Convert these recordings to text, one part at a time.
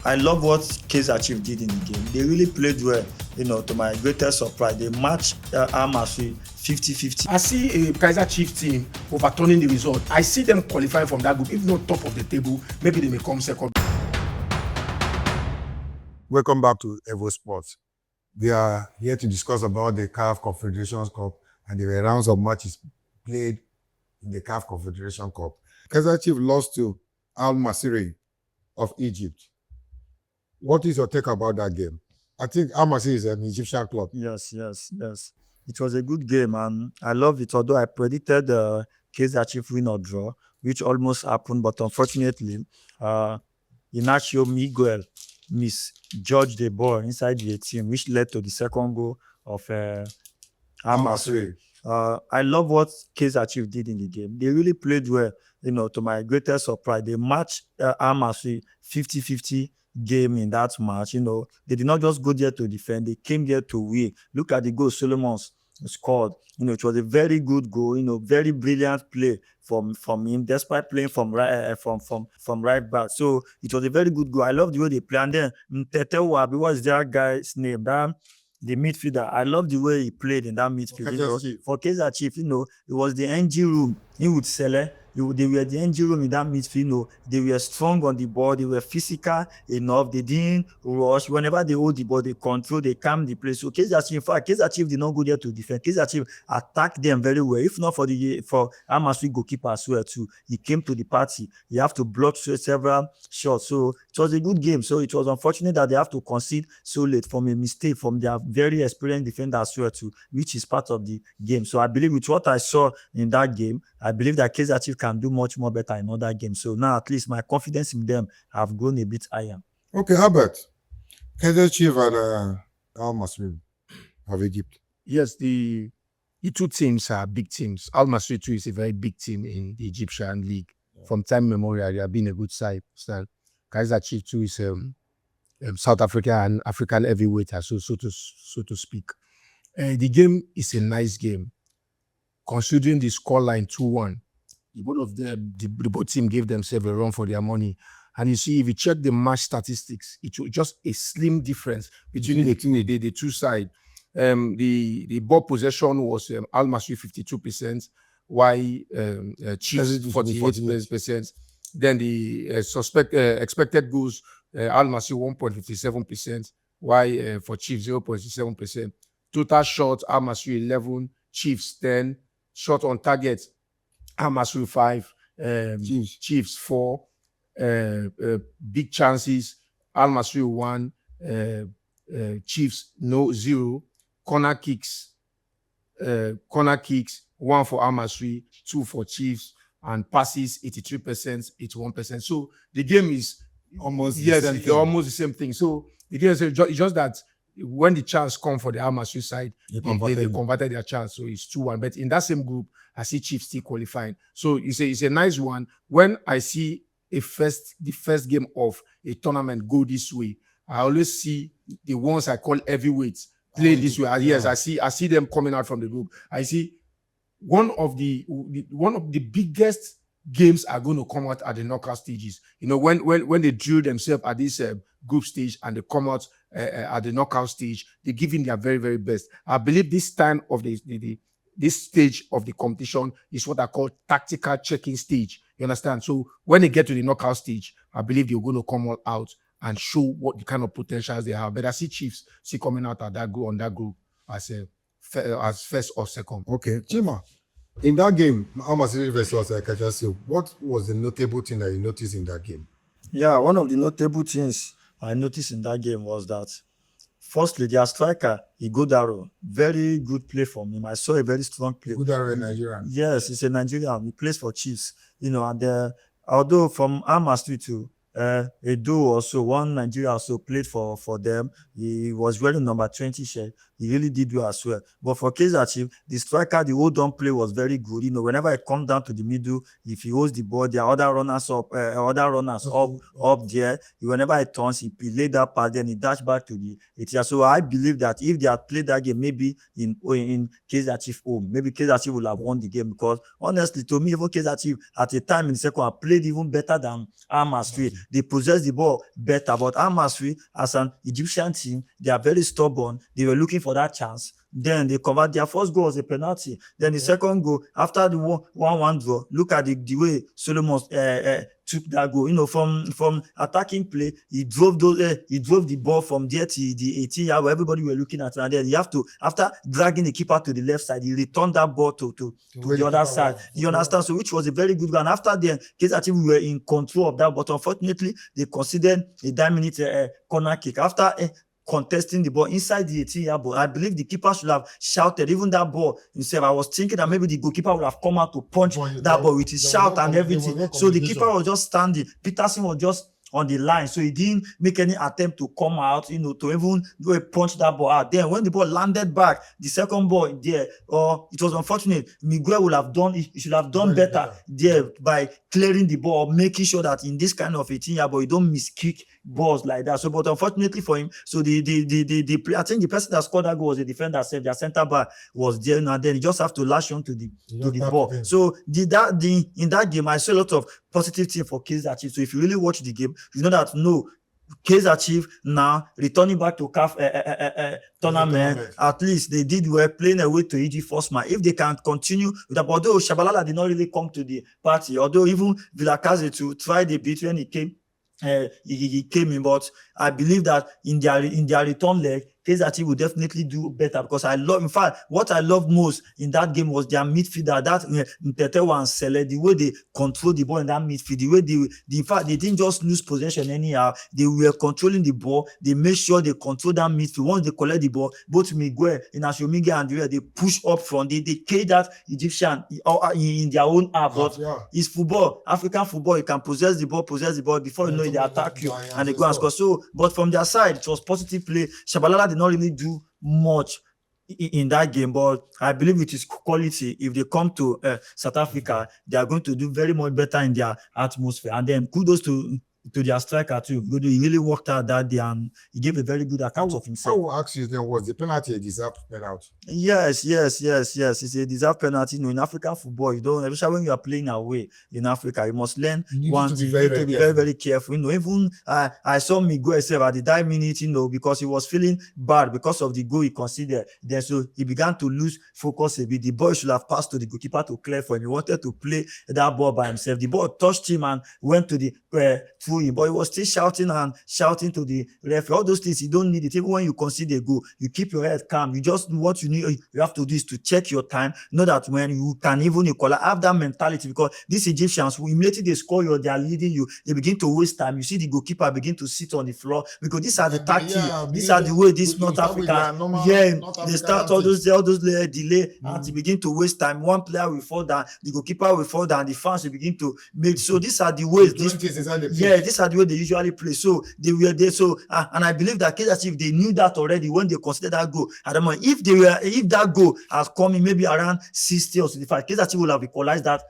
I love what Kaizer Chiefs did in the game. They really played well, to my greatest surprise. They matched Masry 50-50. I see a Kaiser Chiefs team overturning the result. I see them qualifying from that group. If not top of the table, maybe they may come second. Welcome back to EVO SPORTS. We are here to discuss about the CAF Confederation Cup and the rounds of matches played in the CAF Confederation Cup. Kaizer Chiefs lost to Masry of Egypt. What is your take about that game? I think Masry is an Egyptian club. Yes. It was a good game, and I love it. Although I predicted Kaizer Chiefs win or draw, which almost happened, but unfortunately, Inacio Miguel misjudged the ball inside the 18, which led to the second goal of Masry. I love what Kaizer Chiefs did in the game. They really played well. To my greatest surprise, they matched Masry 50-50 game in that match. They did not just go there to defend, they came there to win. Look at the goal Solomons scored. It was a very good goal, very brilliant play from him, despite playing from right back. So it was a very good goal. I love the way they play. And then Tetewa, what's that guy's name? The midfielder. I love the way he played in that midfield. For Kaizer Chiefs, it was the engine room. He would sell it. They were the engine room in that midfield. They were strong on the ball. They were physical enough. They didn't rush. Whenever they hold the ball, they control. They calm the play. So Kaizer Chiefs did not go there to defend. Kaizer Chiefs attacked them very well. If not for Masry goalkeeper as well too, he came to the party. He have to block several shots. So it was a good game. So it was unfortunate that they have to concede so late from a mistake from their very experienced defender as well too, which is part of the game. So I believe with what I saw in that game, I believe that Kaizer Chiefs can do much more better in other games. So now at least my confidence in them have grown a bit higher. Okay, how about Kaizer Chiefs and Masry of Egypt? Yes, the two teams are big teams. Masry too is a very big team in the Egyptian league. Yeah. From time immemorial, they have been a good side. Kaizer Chiefs too is South Africa and African heavyweight, so to speak. The game is a nice game, considering the scoreline 2-1. Both of them, the both team gave themselves a run for their money. And you see, if you check the match statistics, it was just a slim difference between the two sides. The ball possession was Masry 52%, while Chiefs 48%. Then the expected goals, Masry 1.57%, while for Chiefs 0.67%. Total shots, Masry 11, Chiefs 10. Shot on target, Masry 5, Chiefs 4. Big chances, Masry 1, Chiefs 0. Corner kicks, 1 for Masry, 2 for Chiefs, and passes 83%, 81%. So the game is almost the same thing. So the game is just that when the chance come for the Masry side, they converted their chance. So it's 2-1. But in that same group, I see Chiefs still qualifying. So it's a nice one. When I see the first game of a tournament go this way, I always see the ones I call heavyweights play this way. Yes, I see them coming out from the group. I see one of the biggest games are going to come out at the knockout stages. When they drill themselves at this group stage and they come out at the knockout stage, they give in their very, very best. I believe this time of this stage of the competition is what I call tactical checking stage. You understand? So when they get to the knockout stage, I believe they're going to come all out and show what the kind of potentials they have. But I see Chiefs coming out at that group as first or second. Okay, Chima, in that game, Masry versus Kaizer Chiefs, what was the notable thing that you noticed in that game? Yeah, one of the notable things I noticed in that game was that, firstly, their striker, Oto D'Oyo, very good play from him. I saw a very strong play. Oto D'Oyo, Nigerian. Yes, he's a Nigerian. He plays for Chiefs. And although from Masry too, Edo also, one Nigerian also played for them. He was wearing number 20 shirt. he really did well as well. But for Kaizer Chiefs, the striker, the hold on play was very good. Whenever it comes down to the middle, if he holds the ball, there are other runners up there. Whenever he turns, he laid that pass, then he dash back to the 18. So I believe that if they had played that game, maybe in Kaizer Chiefs home, maybe Kaizer Chiefs would have won the game, because honestly, to me, even Kaizer Chiefs at a time in the second half played even better than Masry. They possessed the ball better, but Masry, as an Egyptian team, they are very stubborn. They were looking for that chance. Then they convert their first goal was a penalty. Then the second goal, after the 1-1 draw, look at the way Solomon took that goal. From attacking play, he drove the ball from there to the 18 yard where everybody were looking at, and then you have to, after dragging the keeper to the left side, he returned that ball to the other side. You understand? So which was a very good one. After then, Kaizer Chiefs were in control of that, but unfortunately, they considered a 9-minute corner kick after contesting the ball inside the 18-yard ball. I believe the keeper should have shouted even that ball himself. I was thinking that maybe the goalkeeper would have come out to punch that ball with his shout and everything. So the keeper was just standing. Peterson was just on the line, so he didn't make any attempt to come out, to even go and punch that ball out. Then when the ball landed back, the second ball there, it was unfortunate. Miguel he should have done better there by clearing the ball, making sure that in this kind of 18-yard ball, you don't miskick balls like that. So, but unfortunately for him, so the I think the person that scored that goal was the defender, their center back was there, and then he just have to lash on to the ball. So in that game, I saw a lot of positive thing for Kaizer Chiefs. So if you really watch the game, you know that Kaizer Chiefs now returning back to CAF tournament. At least they did well, playing away to EG first match. If they can continue with that, although Shabalala did not really come to the party, although even Vilakazi to try the beat when he came. He came in, but I believe that in their return leg, Kaizer Chiefs will definitely do better, because in fact, what I love most in that game was their midfielder, that Ntetewa and Sele, the way they control the ball in that midfield, the way in fact, they didn't just lose possession anyhow. They were controlling the ball. They made sure they control that midfield. Once they collect the ball, both Miguel, Inacio Miguel and they push up front. They cage that Egyptian in their own half. But it's football, African football. You can possess the ball before you know it, they attack you and they go and score. So, but from their side, it was positive play. Shabalala did not really do much in that game, but I believe with his quality, if they come to South Africa, they are going to do very much better in their atmosphere. And then kudos to their striker too. He really worked out that day and he gave a very good account of himself. I will ask you then, was the penalty a deserved penalty? Yes. It's a deserved penalty. In African football, you don't, especially when you are playing away in Africa, you must learn to be very, very careful. Even I saw Miguel at the 9 minute, because he was feeling bad because of the goal he considered. Then so he began to lose focus a bit. The ball should have passed to the goalkeeper to clear for him. He wanted to play that ball by himself. The ball touched him and went to the through him, but he was still shouting to the referee. All those things, you don't need it. Even when you concede a goal, you keep your head calm. You just, what you have to do is to check your time. Know that when you can even equalize, have that mentality, because these Egyptians, who immediately they score you, they are leading you, they begin to waste time. You see the goalkeeper begin to sit on the floor, because these are the tactics. These are the way this North Africa, they start all those delay and they begin to waste time. One player will fall down, the goalkeeper will fall down, the fans will begin to make. So these are the ways these are the way they usually play. So they were there. So and I believe that Kaizer Chiefs, they knew that already when they considered that goal. I don't know if that goal has come in maybe around 60 or 65, Kaizer Chiefs will have equalized that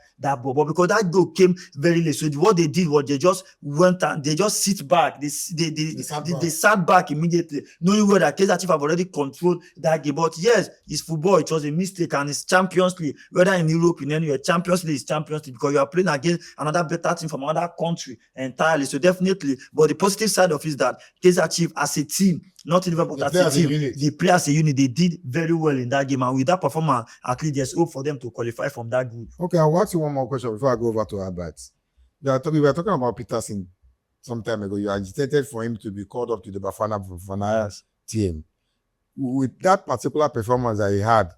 ball, but because that goal came very late. So what they did was they just went and they just sit back. They sat back immediately, knowing where that Kaizer Chiefs have already controlled that game. But yes, it's football. It was a mistake, and it's Champions League. Whether in Europe, in anywhere, Champions League is Champions League, because you are playing against another better team from another country entirely. So definitely, but the positive side of it is that Kaizer Chiefs as a team, not in Liverpool, as a team, they play as a unit. They did very well in that game, and with that performance, at least there's hope for them to qualify from that group. Okay, I'll ask you one more question before I go over to Albert. We were talking about Peterson some time ago. You agitated for him to be called up to the Bafana team. With that particular performance that he had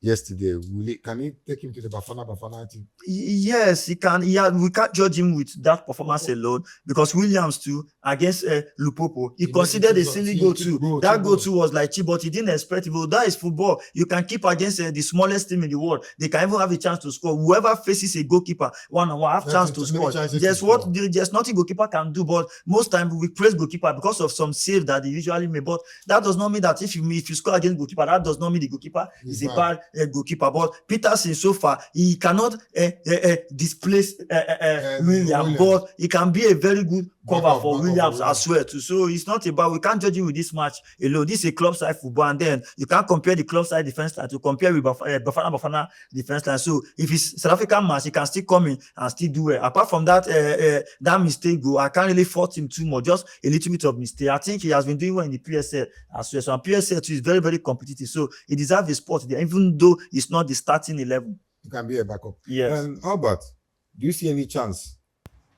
yesterday, can he take him to the Bafana team? Yes, he can. We can't judge him with that performance alone because Williams too against Lupopo, he considered a silly goal too. That goal too was like cheap, but he didn't expect it. Well, that is football. You can keep against the smallest team in the world. They can even have a chance to score. Whoever faces a goalkeeper one-on-one have chance to score. There's nothing goalkeeper can do. But most times we praise goalkeeper because of some save that they usually make. But that does not mean that if you score against goalkeeper, that does not mean the goalkeeper is a bad goalkeeper. But Peterson so far he cannot displace Williams, but he can be a very good cover for Williams as well too. So it's not about, we can't judge him with this match alone. This is a club side football, and then you can't compare the club side defense line to compare with Bafana defense line. So if it's South African match, he can still come in and still do well. Apart from that that mistake goal, I can't really fault him too much, just a little bit of mistake. I think he has been doing well in the PSL as well. So PSL too is very, very competitive. So he deserves a spot there, even though it's not the starting 11. You can be a backup. Yes. And Albert, do you see any chance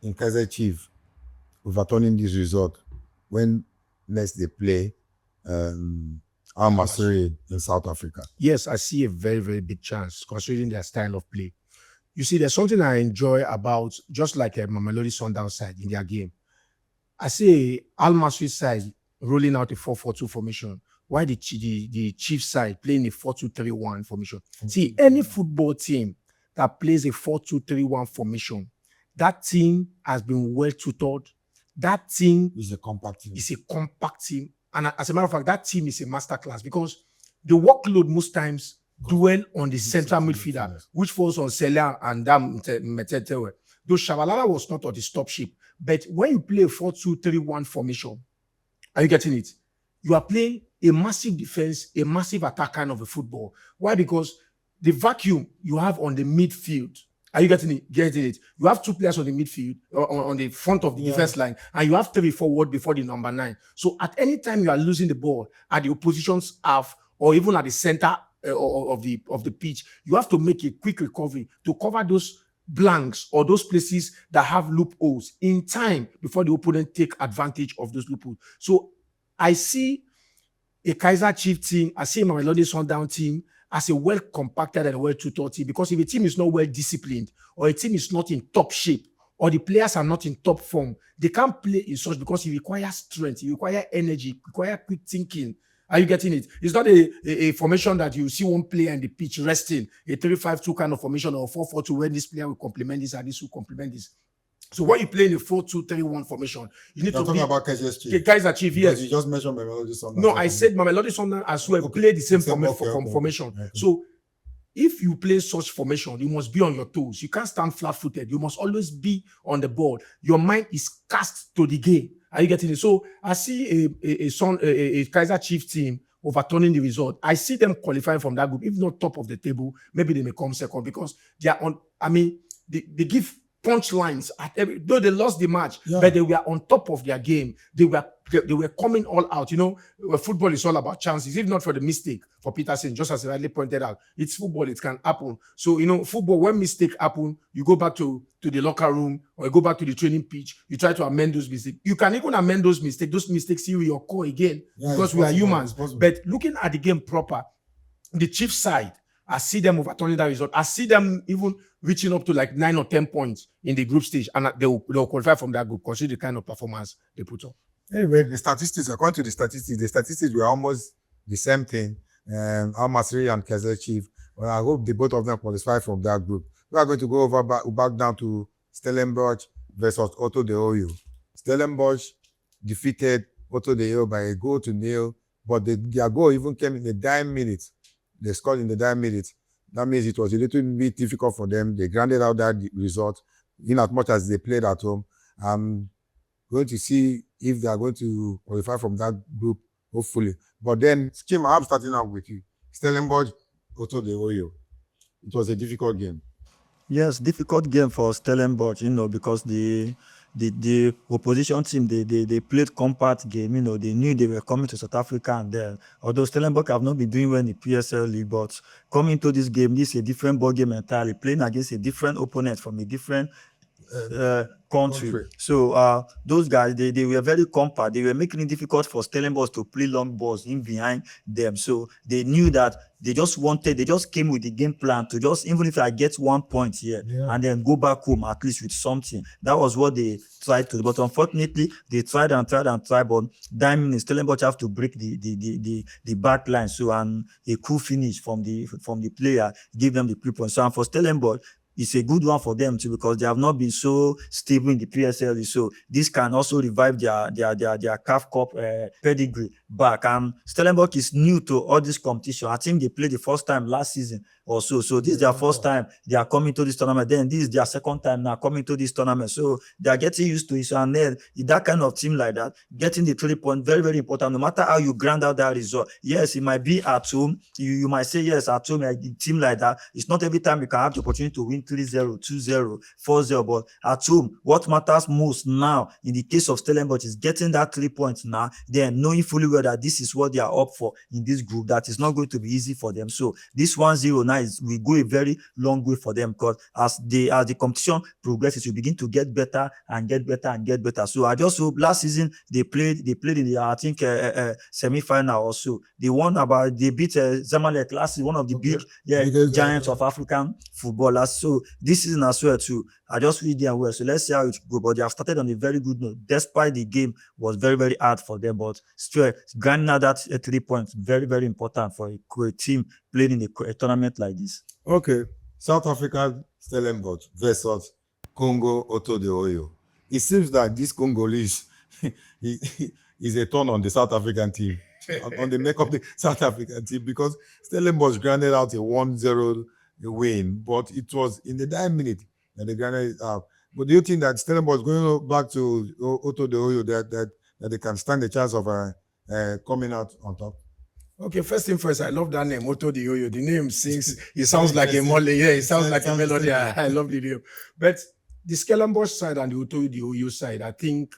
in Kaizer Chiefs overturning this result when next they play Masry in South Africa? Yes, I see a very, very big chance considering their style of play. You see, there's something I enjoy about, just like a Mamelodi Sundowns side in their game. I see Al Masry side rolling out a 4-4-2 formation, while the Chiefs side playing a 4-2-3-1 formation. See, any football team that plays a 4-2-3-1 formation, that team has been well tutored. That team is a compact team. And as a matter of fact, that team is a masterclass because the workload most times dwell on the central midfielder, which falls on Celia and Metetewe. Though Shabalala was not on the stop ship. But when you play a 4-2-3-1 formation, are you getting it? You are playing a massive defense, a massive attack kind of a football. Why? Because the vacuum you have on the midfield, are you getting it? You have two players on the midfield, on the front of the defense line, and you have 3 forward before the number 9. So at any time you are losing the ball at the opposition's half or even at the center of the pitch, you have to make a quick recovery to cover those blanks or those places that have loopholes in time before the opponent take advantage of those loopholes. So I see a Kaizer Chiefs team, I see a Mamelodi Sundowns team as a well-compacted and well-tutored team, because if a team is not well-disciplined or a team is not in top shape or the players are not in top form, they can't play in such, because it requires strength, it requires energy, it requires quick thinking. Are you getting it? It's not a formation that you see one player in the pitch resting, a 3-5-2 kind of formation or 4-4-2 where this player will complement this and this will complement this. So when you play in a 4-2-3-1 formation, you need to talking about Kaizer Chiefs. Kaizer Chiefs, yes. You just mentioned Mamelodi Sundowns. No, I said Mamelodi Sundowns as well play the same formation. Okay. So if you play such formation, you must be on your toes. You can't stand flat-footed. You must always be on the ball. Your mind is cast to the game. Are you getting it? So I see a Kaizer Chiefs team overturning the result. I see them qualifying from that group. If not top of the table, maybe they may come second, because they are on. I mean, they give punchlines at though they lost the match, but they were on top of their game. They were coming all out. You know, football is all about chances. If not for the mistake for Peterson, just as I rightly pointed out, it's football, it can happen. So, you know, football, when mistake happen, you go back to the locker room or you go back to the training pitch, you try to amend those mistakes. You can even amend those mistakes. Those mistakes still reoccur again, because we are humans. But looking at the game proper, the Chiefs side, I see them overturning that result. I see them even reaching up to like 9 or 10 points in the group stage, and they'll qualify from that group, consider the kind of performance they put up. Anyway, the statistics, according to the statistics were almost the same thing. Al Masry and Kaizer Chiefs. Well, I hope the both of them qualify from that group. We are going to go back down to Stellenbosch versus Oto D'Oyo. Stellenbosch defeated Oto D'Oyo by a 1-0, but their goal even came in the dying minute. They scored in the dying minute. That means it was a little bit difficult for them. They grounded out that result in as much as they played at home. I'm going to see if they are going to qualify from that group, hopefully. But then, Skim, I'm starting out with you. Stellenbosch, Oto D'Oyo. It was a difficult game. Yes, difficult game for Stellenbosch, you know, because the opposition team, they played compact game, you know, they knew they were coming to South Africa, and then, although Stellenbosch have not been doing well in the PSL league, but coming to this game, this is a different ball game entirely, playing against a different opponent from a different country. So those guys, they were very compact. They were making it difficult for Stellenbosch to play long balls in behind them. So they knew that they just came with the game plan to just, even if I get 1 point here and then go back home at least with something. That was what they tried to do. But unfortunately, they tried, but 9 minutes, Stellenbosch have to break the back line. So, and a cool finish from the player give them the 3 points. So, and for Stellenbosch, it's a good one for them too, because they have not been so stable in the PSL. So this can also revive their CAF Cup pedigree back. And Stellenbosch is new to all this competition. I think they played the first time last season or so. So this is their first time they are coming to this tournament. Then this is their second time now coming to this tournament. So they are getting used to it. So, and then that kind of team like that, getting the 3 points, very, very important. No matter how you grind out that result. Yes, it might be at home. You might say, yes, at home, a team like that. It's not every time you can have the opportunity to win 3-0, 2-0, 4-0. But at home, what matters most now, in the case of Stellenbosch, is getting that 3 points now, then knowing fully well that this is what they are up for in this group, that is not going to be easy for them. So this 1-0 now will go a very long way for them, because as the competition progresses, you begin to get better and get better and get better. So I just hope last season they played in the, I think, semi-final or so. They beat Zamalek last season, one of the big giants of African footballers. So this season as well too, I just read them well. So let's see how it goes. But they have started on a very good note, despite the game was very, very hard for them. But still, grinding out that 3 points, very, very important for a team playing in a tournament like this. Okay, South Africa Stellenbosch versus Congo Oto D'Oyo. It seems that this Congolese is a turn on the South African team, on the neck of the South African team, because Stellenbosch granted out a 1-0 win, but it was in the 9 minute that they granted it out. But do you think that Stellenbosch going back to Oto D'Oyo that they can stand the chance of coming out on top? Okay, first thing first, I love that name, Oto D'Oyo. The name sings, it sounds like a mole. Yeah, it sounds like a melody. I love the name. But the Stellenbosch side and the Oto D'Oyo side, I think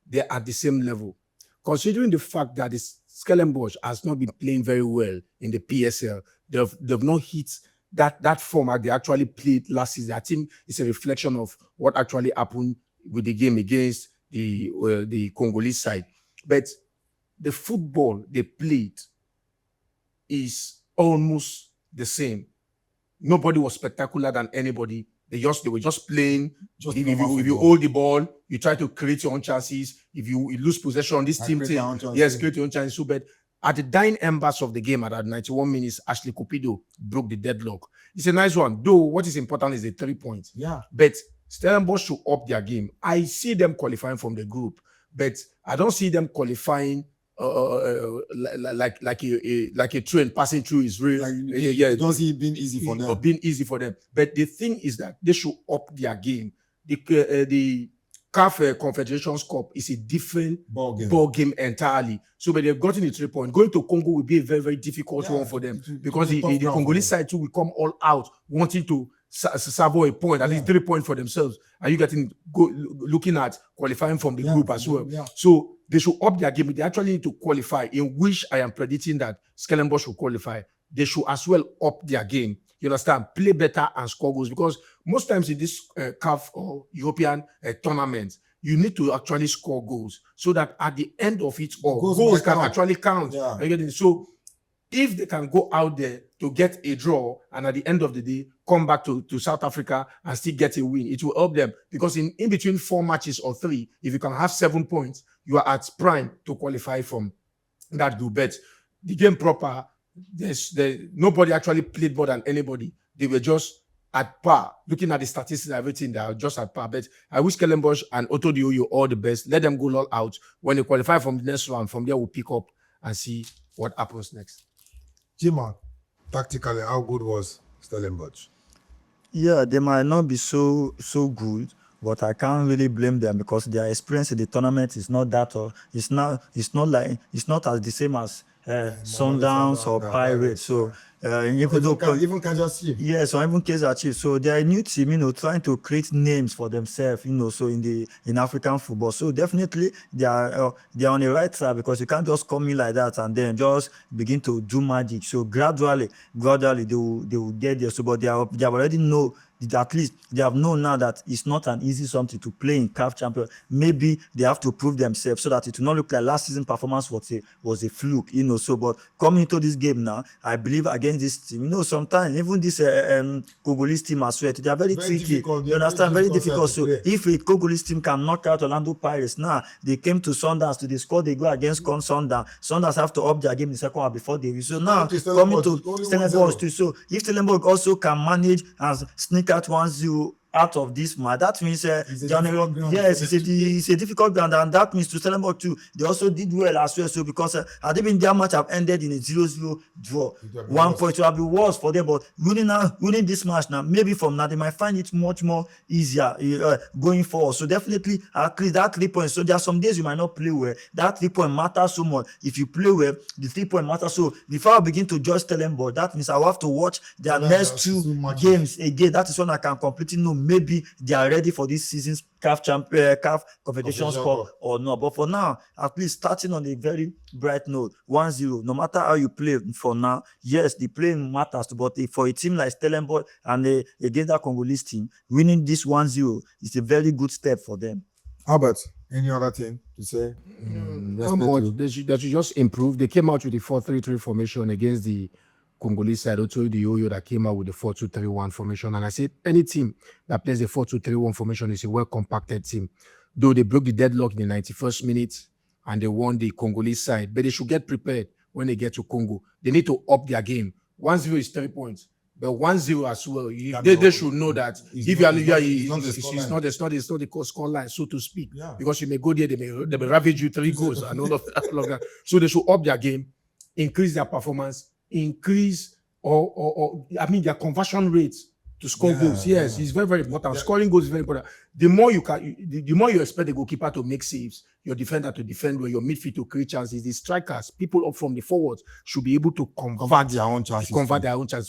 they're at the same level. Considering the fact that the Stellenbosch has not been playing very well in the PSL, they've not hit that format they actually played last season. I think it's a reflection of what actually happened with the game against the Congolese side. But the football they played is almost the same. Nobody was spectacular than anybody. They were just playing. If you hold the ball, you try to create your own chances. If you lose possession, this team, create your own chances. So, but at the dying embers of the game, at 91 minutes, Ashley Cupido broke the deadlock. It's a nice one. Though what is important is the 3 points. Yeah. But Stellenbosch should up their game. I see them qualifying from the group, but I don't see them qualifying like a train passing through Israel. I don't see it being easy for them. Being easy for them. But the thing is that they should up their game. The CAF Confederations Cup is a different ball game entirely. So, but they've gotten the 3 points. Going to Congo will be a very, very difficult one for them, because the Congolese side too will come all out wanting to savo a point, at least 3 points for themselves. Are you looking at qualifying from the group as well? Yeah. So they should up their game. They actually need to qualify, in which I am predicting that Stellenbosch will qualify. They should as well up their game. You understand? Play better and score goals, because most times in this CAF or European tournaments, you need to actually score goals, so that at the end of it all, goals can actually count. Yeah. So if they can go out there to get a draw and at the end of the day come back to South Africa and still get a win, it will help them, because in between 4 matches or 3, if you can have 7 points, you are at prime to qualify from that group. But the game proper, nobody actually played more than anybody. They were just at par. Looking at the statistics and everything, they are just at par. But I wish Stellenbosch and Oto D'Oyo all the best. Let them go all out. When they qualify from the next round, from there we'll pick up and see what happens next. Jima, tactically, how good was Stellenbosch? Yeah, they might not be so good, but I can't really blame them, because their experience in the tournament is not that, or it's not as the same as Sundowns or Pirates. So even Kaiser Chiefs. Yes, or even Kaiser Chiefs. So they are a new team, trying to create names for themselves, so in African football. So definitely they are on the right side, because you can't just come in like that and then just begin to do magic. So gradually they will get there. So, but they have already know at least they have known now that it's not an easy something to play in CAF champion. Maybe they have to prove themselves so that it will not look like last season performance was a fluke, So, but coming into this game now, I believe against this team, sometimes even this Congolese team as well, they are very tricky. difficult. You understand? Very difficult. to So play. if a Congolese team can knock out Orlando Pirates, now they came to Sundowns to score, they go against Sundowns. Sundowns have to up their game in the second half before they. So now to coming Stellenbosch, to only Stellenbosch 1-0. too. So if Stellenbosch also can manage and sneak out 1-0 out of this match, that means a difficult ground. yes, it's a difficult ground, and that means to Stellenbosch too. They also did well as well. So because had even their match have ended in a 0-0 draw, It would have been 1 worse. point would have been worse for them. But winning this match now, maybe from now they might find it much more easier going forward. So definitely at least that 3 points. So there are some days you might not play well. That 3 point matters so much. If you play well, the 3 point matters. So before I begin to judge Stellenbosch, that means I will have to watch their next two games again. That is when I can completely know maybe they are ready for this season's CAF Confederation Cup or not. But for now, at least starting on a very bright note, 1-0, no matter how you play for now, yes, the playing matters, but for a team like Stellenbosch and against that Congolese team, winning this 1-0 is a very good step for them. Albert, any other thing to say? They should just improve. They came out with the 4-3-3 formation against the Congolese side, Oto D'Oyo, that came out with the 4-2-3-1 formation. And I said, any team that plays the 4-2-3-1 formation is a well-compacted team. Though they broke the deadlock in the 91st minute and they won the Congolese side, but they should get prepared when they get to Congo. They need to up their game. 1-0 is 3 points. But 1-0 as well, they should know that if it's not the score line, so to speak. Yeah. Because you may go there, they may ravage you 3 goals and all of that. So they should up their game, increase their performance, increase their conversion rates to score goals. Yes, it's very, very important. Yeah. Scoring goals is very important. The more you expect the goalkeeper to make saves, your defender to defend well, your midfield to create chances, the strikers, people up from the forwards should be able to Convert their own chances.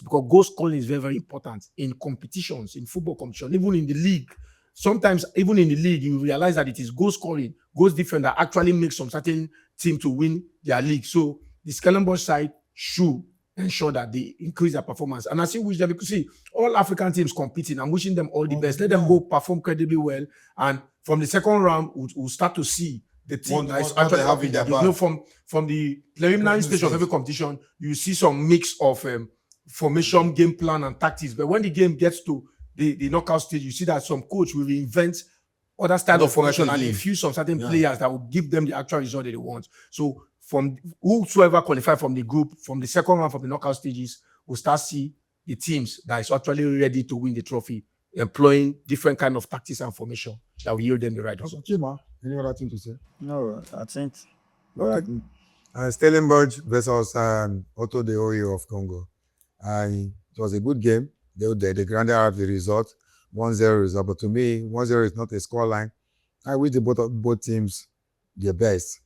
Because goal scoring is very, very important in competitions, in football competition, even in the league. Sometimes, even in the league, you realize that it is goal scoring, goals different that actually makes some certain team to win their league. So the Stellenbosch side should ensure that they increase their performance. And I still wish them, because see, all African teams competing, I'm wishing them all the best. Let them go perform credibly well. And from the second round, we'll start to see the team that is actually having their bag. From the preliminary stage of every competition, you see some mix of formation, game plan, and tactics. But when the game gets to the knockout stage, you see that some coach will invent other style of formation and infuse some certain players that will give them the actual result that they want. So from whosoever qualify from the group, from the second round, from the knockout stages, we'll start see the teams that is actually ready to win the trophy, employing different kind of tactics and formation that will yield them the right result. Chima, any other thing to say? No, I think. All right. Stellenbosch versus Oto D'Oyo of Congo. It was a good game. They grounded out the result, 1-0 result. But to me, 1-0 is not a scoreline. I wish both teams their best.